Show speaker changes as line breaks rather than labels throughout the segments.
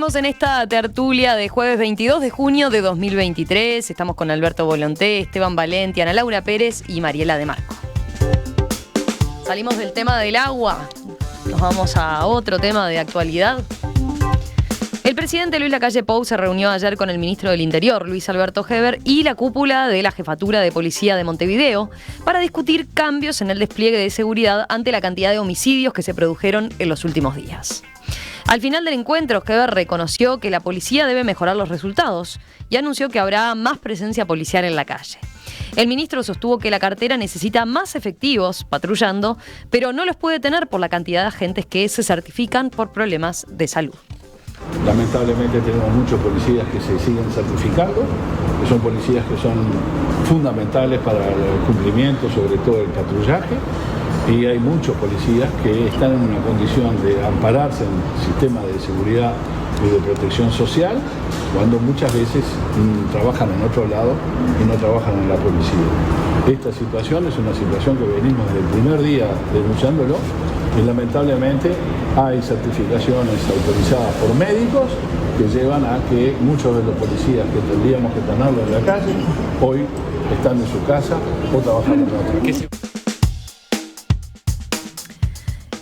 Seguimos en esta tertulia de jueves 22 de junio de 2023. Estamos con Alberto Volonté, Esteban Valenti, Ana Laura Pérez y Mariela de Marco. Salimos del tema del agua, nos vamos a otro tema de actualidad. El presidente Luis Lacalle Pou se reunió ayer con el ministro del Interior, Luis Alberto Heber, y la cúpula de la Jefatura de Policía de Montevideo para discutir cambios en el despliegue de seguridad ante la cantidad de homicidios que se produjeron en los últimos días. Al final del encuentro, Heber reconoció que la policía debe mejorar los resultados y anunció que habrá más presencia policial en la calle. El ministro sostuvo que la cartera necesita más efectivos patrullando, pero no los puede tener por la cantidad de agentes que se certifican por problemas de salud.
Lamentablemente tenemos muchos policías que se siguen certificando, que son policías que son fundamentales para el cumplimiento, sobre todo el patrullaje, y hay muchos policías que están en una condición de ampararse en el sistema de seguridad y de protección social, cuando muchas veces trabajan en otro lado y no trabajan en la policía. Esta situación es una situación que venimos desde el primer día denunciándolo, y lamentablemente hay certificaciones autorizadas por médicos que llevan a que muchos de los policías que tendríamos que tenerlos en la calle hoy están en su casa o trabajando en otra.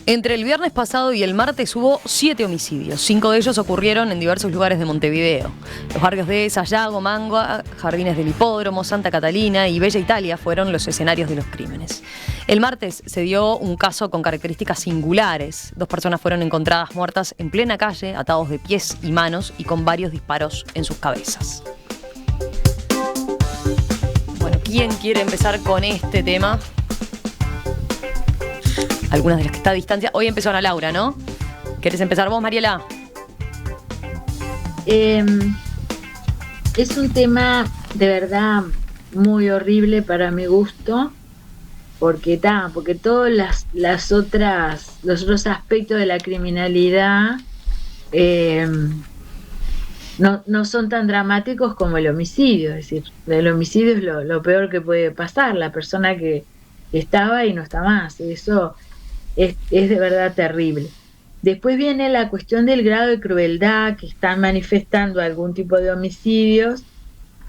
Entre el viernes pasado y el martes hubo 7 homicidios. 5 de ellos ocurrieron en diversos lugares de Montevideo. Los barrios de Sayago, Mangua, Jardines del Hipódromo, Santa Catalina y Bella Italia fueron los escenarios de los crímenes. El martes se dio un caso con características singulares. 2 personas fueron encontradas muertas en plena calle, atados de pies y manos y con varios disparos en sus cabezas. Bueno, ¿quién quiere empezar con este tema? Algunas de las que está a distancia. Hoy empezó Ana Laura, ¿no? ¿Querés empezar vos, Mariela?
Es un tema de verdad muy horrible para mi gusto, porque todos los otros aspectos de la criminalidad no son tan dramáticos como el homicidio. Es decir, el homicidio es lo peor que puede pasar, la persona que estaba y no está más. Eso es de verdad terrible. Después viene la cuestión del grado de crueldad que están manifestando algún tipo de homicidios,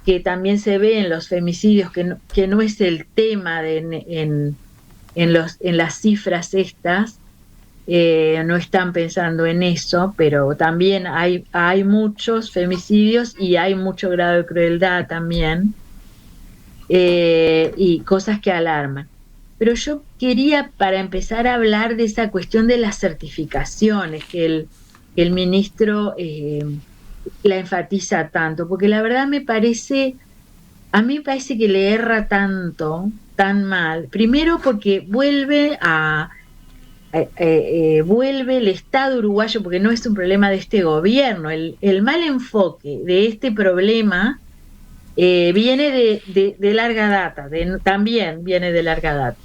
que también se ve en los femicidios, que no es el tema en las cifras estas, no están pensando en eso, pero también hay muchos femicidios y hay mucho grado de crueldad también, y cosas que alarman. Pero yo quería, para empezar a hablar de esa cuestión de las certificaciones, que el ministro la enfatiza tanto, porque la verdad a mí me parece que le erra tan mal. Primero porque vuelve el Estado uruguayo, porque no es un problema de este gobierno, el mal enfoque de este problema viene de larga data, también viene de larga data.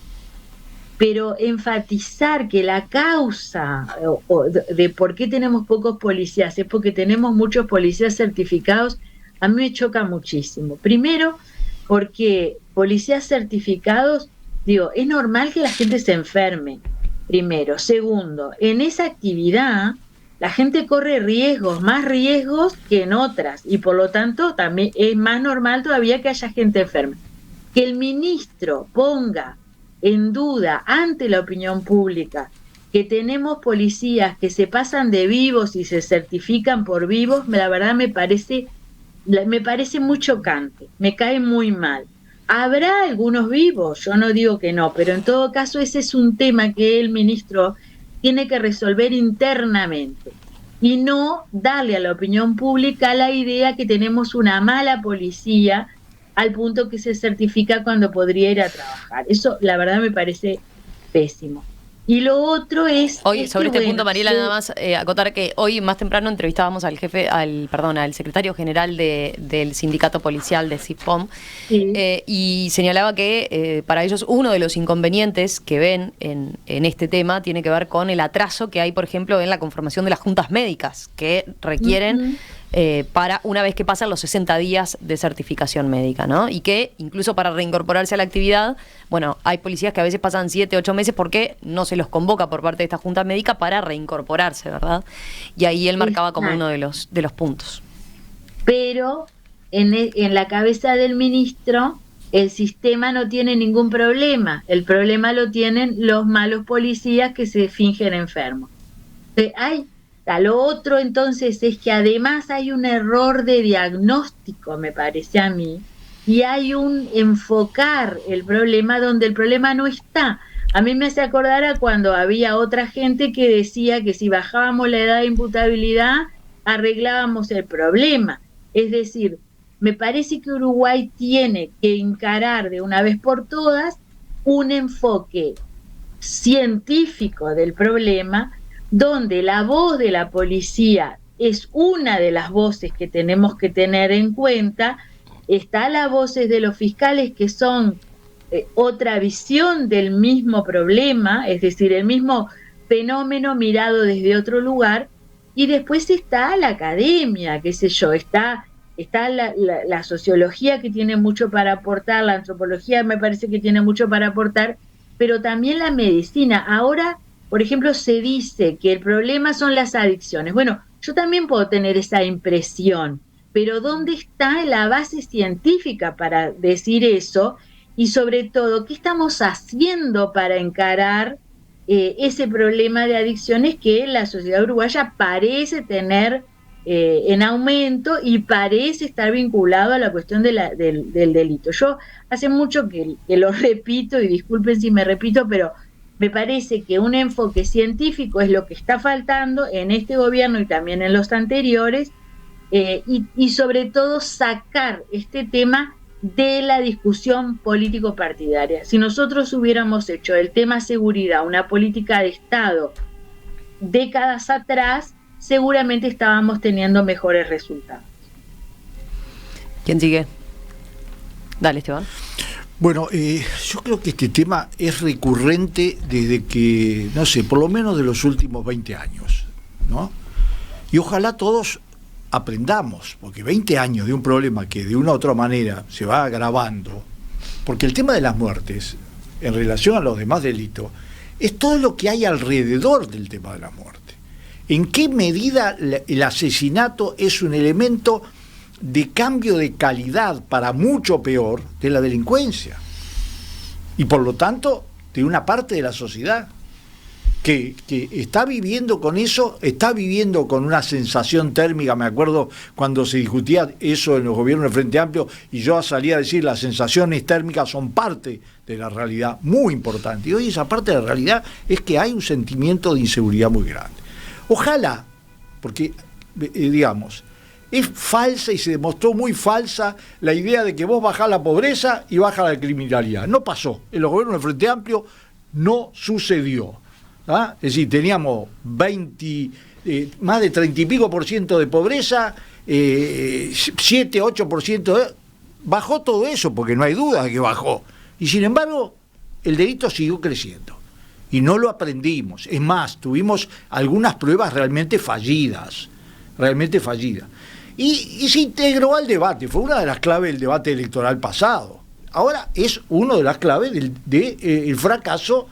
Pero enfatizar que la causa de por qué tenemos pocos policías es porque tenemos muchos policías certificados, a mí me choca muchísimo. Primero, porque policías certificados, es normal que la gente se enferme, primero. Segundo, en esa actividad la gente corre más riesgos que en otras, y por lo tanto también es más normal todavía que haya gente enferma. Que el ministro ponga en duda ante la opinión pública que tenemos policías que se pasan de vivos y se certifican por vivos, la verdad me parece muy chocante, me cae muy mal. Habrá algunos vivos, yo no digo que no, pero en todo caso ese es un tema que el ministro tiene que resolver internamente y no darle a la opinión pública la idea que tenemos una mala policía al punto que se certifica cuando podría ir a trabajar. Eso, la verdad, me parece pésimo. Y lo otro es...
Hoy, sobre este punto, Mariela, nada más acotar que hoy más temprano entrevistábamos al secretario general del sindicato policial de CIPOM, sí. Y señalaba que para ellos uno de los inconvenientes que ven en este tema tiene que ver con el atraso que hay, por ejemplo, en la conformación de las juntas médicas, que requieren para una vez que pasan los 60 días de certificación médica, ¿no? Y que incluso para reincorporarse a la actividad, bueno, hay policías que a veces pasan 7, 8 meses porque no se los convoca por parte de esta junta médica para reincorporarse, ¿verdad? Y ahí él marcaba como uno de los puntos.
Pero en la cabeza del ministro el sistema no tiene ningún problema, el problema lo tienen los malos policías que se fingen enfermos. Lo otro entonces es que además hay un error de diagnóstico, me parece a mí, y hay un enfocar el problema donde el problema no está. A mí me hace acordar a cuando había otra gente que decía que si bajábamos la edad de imputabilidad arreglábamos el problema. Es decir, me parece que Uruguay tiene que encarar de una vez por todas un enfoque científico del problema, donde la voz de la policía es una de las voces que tenemos que tener en cuenta. Está las voces de los fiscales, que son otra visión del mismo problema, es decir, el mismo fenómeno mirado desde otro lugar, y después está la academia, qué sé yo, está la sociología, que tiene mucho para aportar, la antropología me parece que tiene mucho para aportar, pero también la medicina. Ahora, por ejemplo, se dice que el problema son las adicciones. Bueno, yo también puedo tener esa impresión, pero ¿dónde está la base científica para decir eso? Y sobre todo, ¿qué estamos haciendo para encarar ese problema de adicciones que la sociedad uruguaya parece tener en aumento y parece estar vinculado a la cuestión del delito? Yo hace mucho que lo repito, y disculpen si me repito, pero me parece que un enfoque científico es lo que está faltando en este gobierno y también en los anteriores, y sobre todo sacar este tema de la discusión político-partidaria. Si nosotros hubiéramos hecho el tema seguridad una política de Estado décadas atrás, seguramente estábamos teniendo mejores resultados.
¿Quién sigue? Dale, Esteban.
Bueno, yo creo que este tema es recurrente desde que, no sé, por lo menos de los últimos 20 años, ¿no? Y ojalá todos aprendamos, porque 20 años de un problema que de una u otra manera se va agravando, porque el tema de las muertes, en relación a los demás delitos, es todo lo que hay alrededor del tema de la muerte. ¿En qué medida el asesinato es un elemento de cambio de calidad, para mucho peor, de la delincuencia? Y por lo tanto, de una parte de la sociedad que está viviendo con eso, está viviendo con una sensación térmica. Me acuerdo cuando se discutía eso en los gobiernos del Frente Amplio, y yo salía a decir las sensaciones térmicas son parte de la realidad, muy importante. Y hoy esa parte de la realidad es que hay un sentimiento de inseguridad muy grande. Ojalá, porque, digamos, es falsa y se demostró muy falsa la idea de que vos bajás la pobreza y bajás la criminalidad. No pasó. En los gobiernos del Frente Amplio no sucedió. ¿Ah? Es decir, teníamos más de 30 y pico % de pobreza, 7, 8%, bajó todo eso, porque no hay duda de que bajó. Y sin embargo, el delito siguió creciendo. Y no lo aprendimos. Es más, tuvimos algunas pruebas realmente fallidas. Y se integró al debate. Fue una de las claves del debate electoral pasado. Ahora es una de las claves del fracaso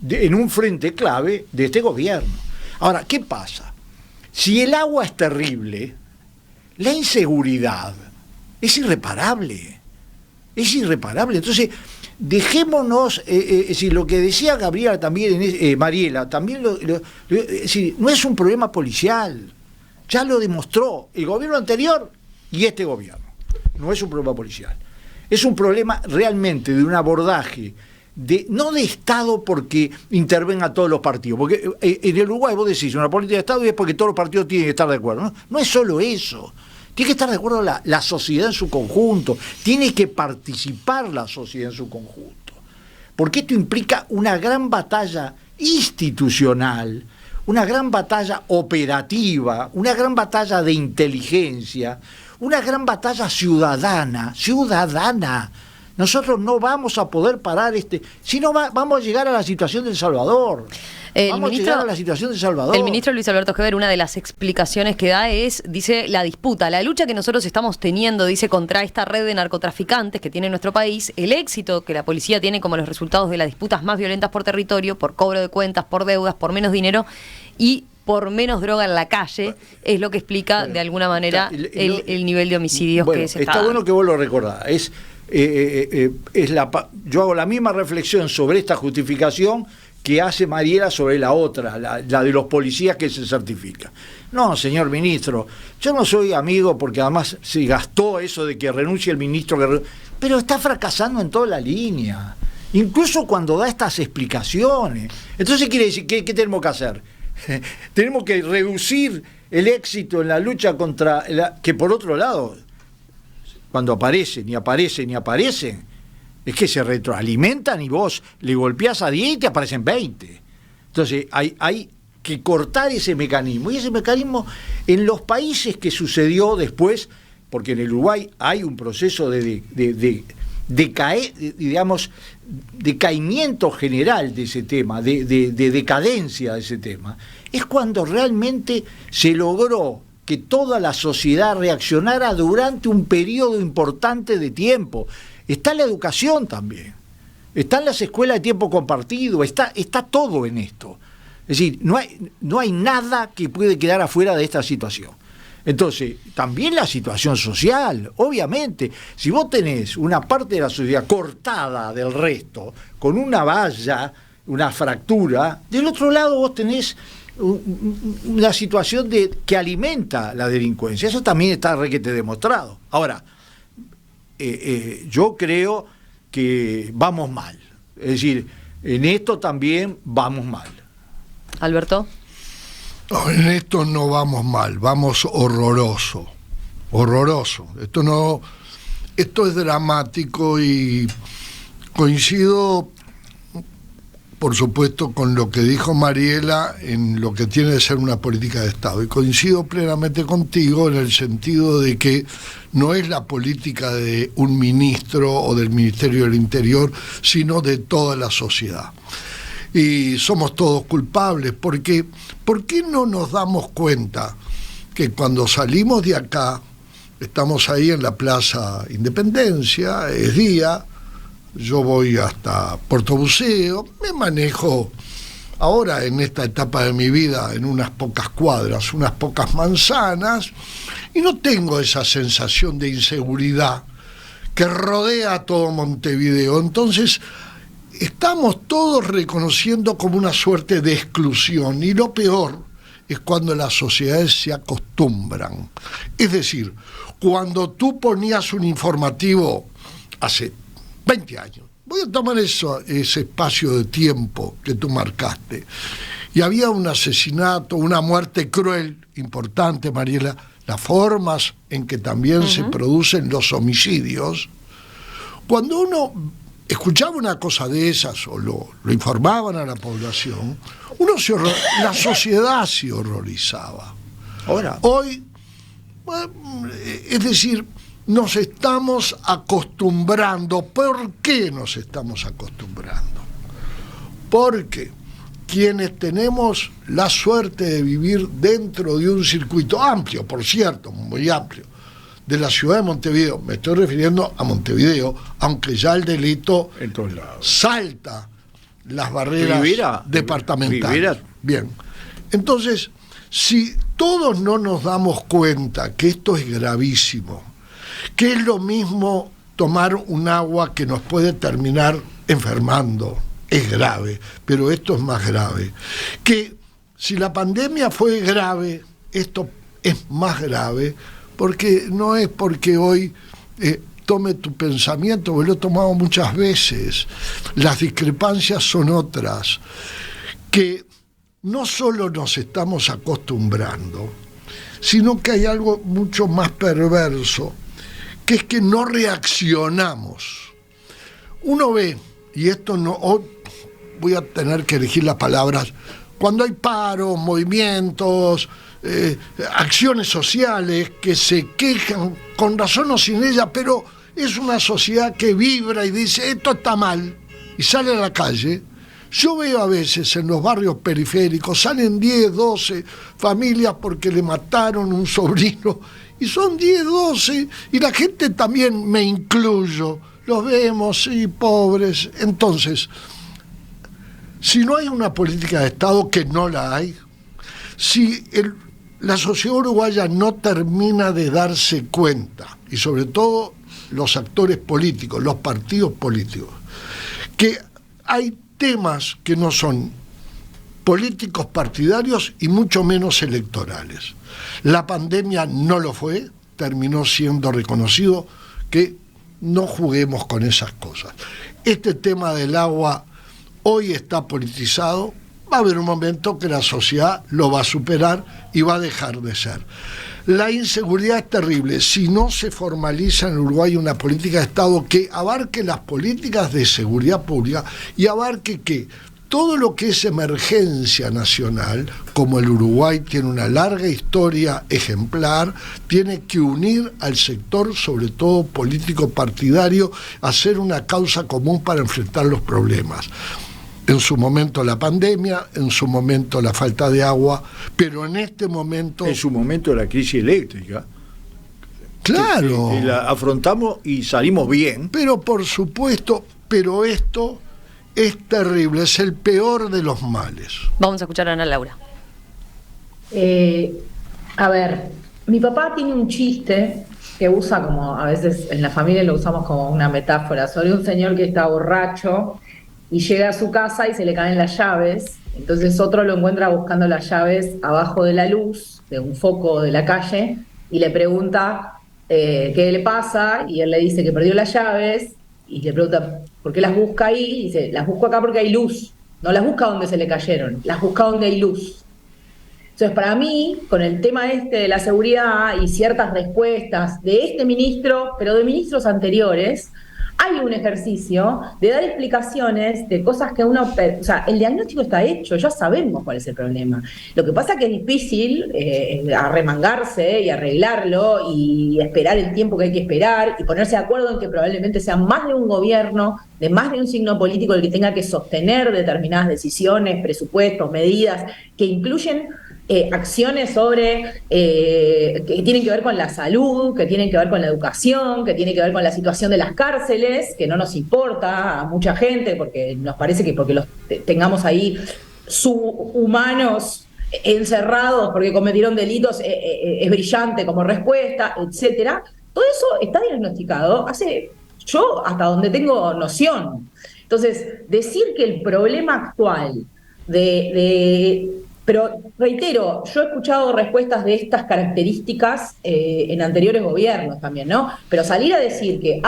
en un frente clave de este gobierno. Ahora, ¿qué pasa? Si el agua es terrible, la inseguridad es irreparable. Entonces, dejémonos, lo que decía Gabriela también, Mariela, también no es un problema policial. Ya lo demostró el gobierno anterior y este gobierno. No es un problema policial. Es un problema realmente de un abordaje no de Estado porque intervenga todos los partidos, porque en el Uruguay vos decís una política de Estado y es porque todos los partidos tienen que estar de acuerdo. No es solo eso, tiene que estar de acuerdo la sociedad en su conjunto, tiene que participar la sociedad en su conjunto, porque esto implica una gran batalla institucional, una gran batalla operativa, una gran batalla de inteligencia, una gran batalla ciudadana, nosotros no vamos a poder parar si no vamos a llegar a la situación de El Salvador. Vamos a llegar a la situación de El Salvador.
El ministro Luis Alberto Heber, una de las explicaciones que da dice, la disputa, la lucha que nosotros estamos teniendo, dice, contra esta red de narcotraficantes que tiene nuestro país, el éxito que la policía tiene como los resultados de las disputas más violentas por territorio, por cobro de cuentas, por deudas, por menos dinero y por menos droga en la calle, es lo que explica de alguna manera el nivel de homicidios que se está
dando. Bueno que vos lo recordás. Yo hago la misma reflexión sobre esta justificación que hace Mariela sobre la otra, la de los policías que se certifica. No, señor ministro, yo no soy amigo porque además se gastó eso de que renuncie el ministro, pero está fracasando en toda la línea, incluso cuando da estas explicaciones. Entonces quiere decir, ¿qué tenemos que hacer? Tenemos que reducir el éxito en la lucha contra que por otro lado, cuando aparecen, es que se retroalimentan y vos le golpeás a 10 y te aparecen 20. Entonces hay que cortar ese mecanismo. Y ese mecanismo en los países que sucedió después, porque en el Uruguay hay un proceso de decaimiento general de ese tema, de decadencia de ese tema, es cuando realmente se logró que toda la sociedad reaccionara durante un periodo importante de tiempo. Está la educación también, están las escuelas de tiempo compartido, está todo en esto. Es decir, no hay nada que puede quedar afuera de esta situación. Entonces, también la situación social, obviamente, si vos tenés una parte de la sociedad cortada del resto, con una valla, una fractura, del otro lado vos tenés una situación que alimenta la delincuencia. Eso también está requete demostrado. Ahora, yo creo que vamos mal. Es decir, en esto también vamos mal.
Alberto.
No, en esto no vamos mal, vamos horroroso. Esto es dramático y coincido, por supuesto, con lo que dijo Mariela en lo que tiene que ser una política de Estado. Y coincido plenamente contigo en el sentido de que no es la política de un ministro o del Ministerio del Interior, sino de toda la sociedad. Y somos todos culpables, porque ¿por qué no nos damos cuenta que cuando salimos de acá, estamos ahí en la Plaza Independencia, es día, yo voy hasta Puerto Buceo, me manejo ahora en esta etapa de mi vida en unas pocas cuadras, unas pocas manzanas, y no tengo esa sensación de inseguridad que rodea a todo Montevideo? Entonces, estamos todos reconociendo como una suerte de exclusión, y lo peor es cuando las sociedades se acostumbran. Es decir, cuando tú ponías un informativo hace 20 años, voy a tomar ese espacio de tiempo que tú marcaste, y había un asesinato, una muerte cruel, importante, Mariela, las formas en que también se producen los homicidios, cuando uno escuchaba una cosa de esas o lo informaban a la población, la sociedad se horrorizaba.
Ahora,
hoy, es decir, nos estamos acostumbrando. ¿Por qué nos estamos acostumbrando? Porque quienes tenemos la suerte de vivir dentro de un circuito amplio, por cierto, muy amplio, de la ciudad de Montevideo, me estoy refiriendo a Montevideo, aunque ya el delito salta las barreras departamentales. Bien, entonces, si todos no nos damos cuenta que esto es gravísimo, que es lo mismo tomar un agua que nos puede terminar enfermando, es grave, pero esto es más grave, que si la pandemia fue grave, esto es más grave, porque no es porque hoy tome tu pensamiento, porque lo he tomado muchas veces, las discrepancias son otras, que no solo nos estamos acostumbrando, sino que hay algo mucho más perverso, que es que no reaccionamos. Uno ve, y esto no, hoy voy a tener que elegir las palabras, cuando hay paros, movimientos, acciones sociales que se quejan, con razón o sin ella, pero es una sociedad que vibra y dice, esto está mal, y sale a la calle. Yo veo a veces en los barrios periféricos, salen 10, 12 familias porque le mataron un sobrino, y son 10, 12, y la gente también, me incluyo, los vemos, sí, pobres. Entonces, si no hay una política de Estado, que no la hay, si la sociedad uruguaya no termina de darse cuenta, y sobre todo los actores políticos, los partidos políticos, que hay temas que no son políticos partidarios y mucho menos electorales. La pandemia no lo fue, terminó siendo reconocido, que no juguemos con esas cosas. Este tema del agua hoy está politizado, va a haber un momento que la sociedad lo va a superar y va a dejar de ser. La inseguridad es terrible. Si no se formaliza en Uruguay una política de Estado que abarque las políticas de seguridad pública y abarque que todo lo que es emergencia nacional, como el Uruguay tiene una larga historia ejemplar, tiene que unir al sector, sobre todo político partidario, a hacer una causa común para enfrentar los problemas. En su momento la pandemia, en su momento la falta de agua, pero en este momento...
En su momento la crisis eléctrica.
Claro.
Que la afrontamos y salimos bien.
Pero por supuesto, pero esto es terrible, es el peor de los males.
Vamos a escuchar a Ana Laura.
A ver, mi papá tiene un chiste que usa como, a veces en la familia lo usamos como una metáfora, sobre un señor que está borracho y llega a su casa y se le caen las llaves, entonces otro lo encuentra buscando las llaves abajo de la luz de un foco de la calle y le pregunta qué le pasa, y él le dice que perdió las llaves, y le pregunta ¿por qué las busca ahí? Y dice, las busco acá porque hay luz, no las busca donde se le cayeron, las busca donde hay luz. Entonces, para mí, con el tema de la seguridad y ciertas respuestas de este ministro, pero de ministros anteriores, hay un ejercicio de dar explicaciones de cosas que uno... O sea, el diagnóstico está hecho, ya sabemos cuál es el problema. Lo que pasa es que es difícil arremangarse y arreglarlo y esperar el tiempo que hay que esperar y ponerse de acuerdo en que probablemente sea más de un gobierno, de más de un signo político el que tenga que sostener determinadas decisiones, presupuestos, medidas que incluyen... acciones sobre que tienen que ver con la salud, que tienen que ver con la educación, que tienen que ver con la situación de las cárceles, que no nos importa a mucha gente porque nos parece que porque los tengamos ahí subhumanos encerrados porque cometieron delitos es brillante como respuesta, etcétera. Todo eso está diagnosticado yo hasta donde tengo noción. Entonces, decir que el problema actual pero reitero, yo he escuchado respuestas de estas características en anteriores gobiernos también, ¿no? Pero salir a decir que,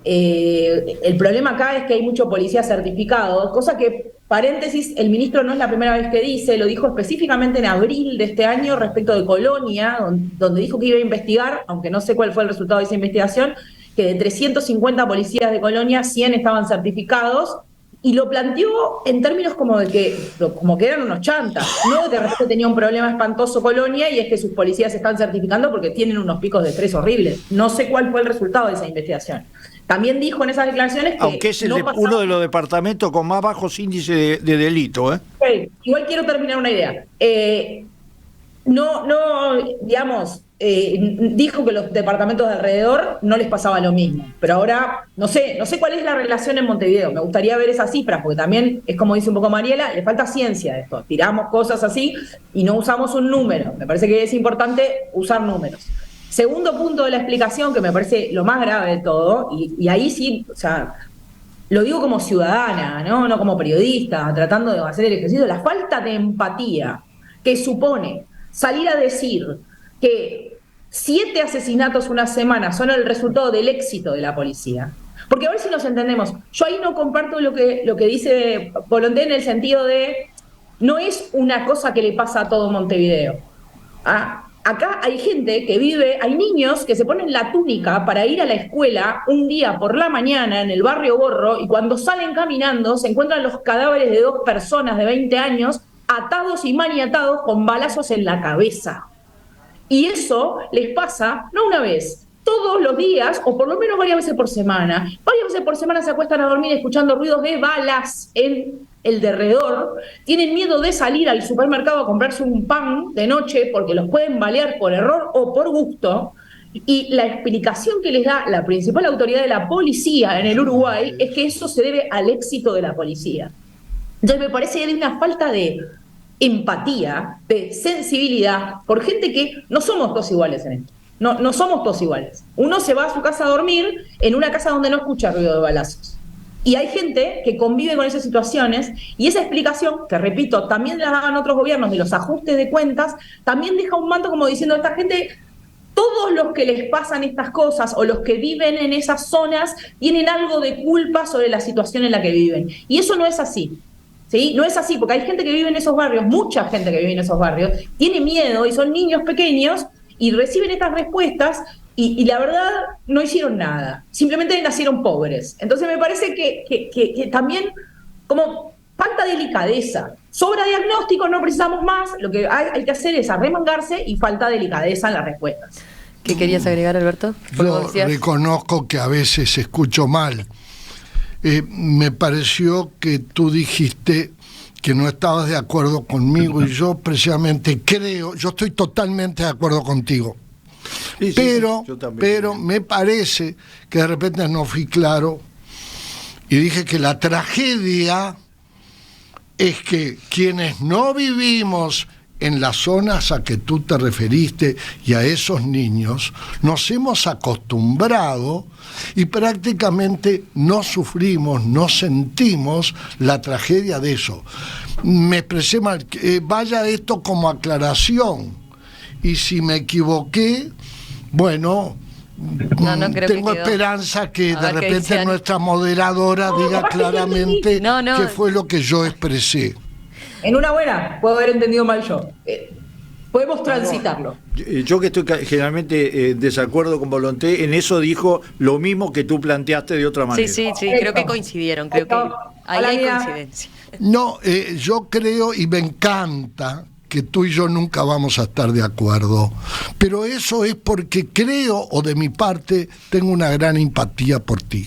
el problema acá es que hay mucho policía certificado, cosa que, paréntesis, el ministro no es la primera vez que dice, lo dijo específicamente en abril de este año respecto de Colonia, donde dijo que iba a investigar, aunque no sé cuál fue el resultado de esa investigación, que de 350 policías de Colonia, 100 estaban certificados, y lo planteó en términos como que eran unos chantas, no de que de repente tenía un problema espantoso Colonia y es que sus policías se están certificando porque tienen unos picos de estrés horribles. No sé cuál fue el resultado de esa investigación. También dijo en esas declaraciones que...
Aunque es uno de los departamentos con más bajos índices de delito.
Okay. Igual quiero terminar una idea. Digamos... dijo que los departamentos de alrededor no les pasaba lo mismo, pero ahora no sé cuál es la relación en Montevideo. Me gustaría ver esas cifras porque también es como dice un poco Mariela, le falta ciencia a esto, tiramos cosas así y no usamos un número. Me parece que es importante usar números. Segundo punto de la explicación, que me parece lo más grave de todo, y ahí sí, o sea, lo digo como ciudadana, no como periodista, tratando de hacer el ejercicio, la falta de empatía que supone salir a decir que 7 asesinatos una semana son el resultado del éxito de la policía. Porque a ver si nos entendemos, yo ahí no comparto lo que dice Volonté en el sentido de no es una cosa que le pasa a todo Montevideo. Acá hay gente que vive, hay niños que se ponen la túnica para ir a la escuela un día por la mañana en el barrio Borro y cuando salen caminando se encuentran los cadáveres de 2 personas de 20 años atados y maniatados con balazos en la cabeza. Y eso les pasa, no una vez, todos los días, o por lo menos varias veces por semana se acuestan a dormir escuchando ruidos de balas en el derredor, tienen miedo de salir al supermercado a comprarse un pan de noche porque los pueden balear por error o por gusto, y la explicación que les da la principal autoridad de la policía en el Uruguay es que eso se debe al éxito de la policía. Entonces me parece que hay una falta de empatía, de sensibilidad, por gente que no somos todos iguales en esto. No somos todos iguales. Uno se va a su casa a dormir en una casa donde no escucha ruido de balazos. Y hay gente que convive con esas situaciones, y esa explicación, que repito, también la daban otros gobiernos de los ajustes de cuentas, también deja un manto como diciendo, esta gente, todos los que les pasan estas cosas o los que viven en esas zonas tienen algo de culpa sobre la situación en la que viven. Y eso no es así. ¿Sí? No es así, porque hay gente que vive en esos barrios, mucha gente que vive en esos barrios, tiene miedo y son niños pequeños y reciben estas respuestas y la verdad no hicieron nada, simplemente nacieron pobres. Entonces me parece que también como falta delicadeza, sobra diagnóstico, no precisamos más, lo que hay que hacer es arremangarse y falta delicadeza en las respuestas.
¿Qué querías agregar, Alberto?
Yo reconozco que a veces escucho mal. Me pareció que tú dijiste que no estabas de acuerdo conmigo y yo precisamente yo estoy totalmente de acuerdo contigo. Sí, pero me parece que de repente no fui claro y dije que la tragedia es que quienes no vivimos en las zonas a que tú te referiste y a esos niños, nos hemos acostumbrado y prácticamente no sufrimos, no sentimos la tragedia de eso. Me expresé mal, vaya esto como aclaración, y si me equivoqué, bueno, tengo esperanza que de repente nuestra moderadora diga claramente qué fue lo que yo expresé.
En una buena, puedo haber entendido mal yo. Podemos transitarlo.
Yo que estoy generalmente en desacuerdo con Volonté, en eso dijo lo mismo que tú planteaste de otra manera.
Sí, creo que coincidieron, creo que ahí hay coincidencia.
No, yo creo y me encanta que tú y yo nunca vamos a estar de acuerdo, pero eso es porque creo, o de mi parte, tengo una gran empatía por ti.